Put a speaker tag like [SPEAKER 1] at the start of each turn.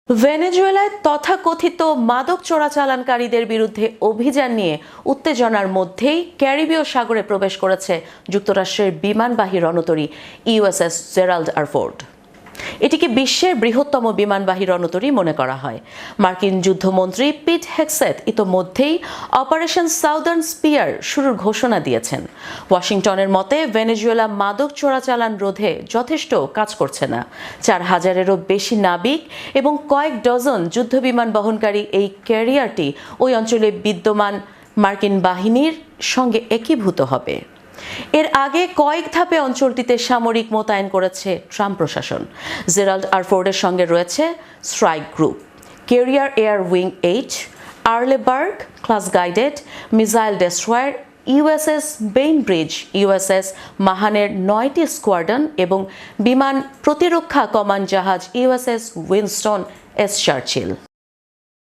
[SPEAKER 1] ভেনেজুয়েলায় তথাকথিত মাদক চোরাচালানকারীদের বিরুদ্ধে অভিযান নিয়ে উত্তেজনার মধ্যেই ক্যারিবীয় সাগরে প্রবেশ করেছে যুক্তরাষ্ট্রের বিমানবাহী রণতরী ইউএসএস জেরাল্ড আর ফোর্ড। এটিকে বিশ্বের বৃহত্তম বিমানবাহী রণতরী মনে করা হয়। মার্কিন যুদ্ধমন্ত্রী পিট হেগসেথ ইতোমধ্যেই অপারেশন সাউদার্ন স্পিয়ার শুরুর ঘোষণা দিয়েছেন। ওয়াশিংটনের মতে ভেনেজুয়েলা মাদক চোরাচালান রোধে যথেষ্ট কাজ করছে না। 4,000-এরও বেশি নাবিক এবং কয়েক ডজন যুদ্ধবিমান বহনকারী এই ক্যারিয়ারটি ওই অঞ্চলে বিদ্যমান মার্কিন বাহিনীর সঙ্গে একীভূত হবে। এর আগে কয়েক ধাপে অঞ্চলটিতে সামরিক মোতায়েন করেছে ট্রাম্প প্রশাসন। জেরাল্ড আর ফোর্ডের সঙ্গে রয়েছে strike group, carrier air wing 8, Arleigh Burke class guided missile destroyer, USS Bainbridge, USS মাহানের 9টি স্কোয়াড্রন এবং বিমান প্রতিরক্ষা কমান্ড জাহাজ ইউএসএস উইনস্টন এস চার্চিল।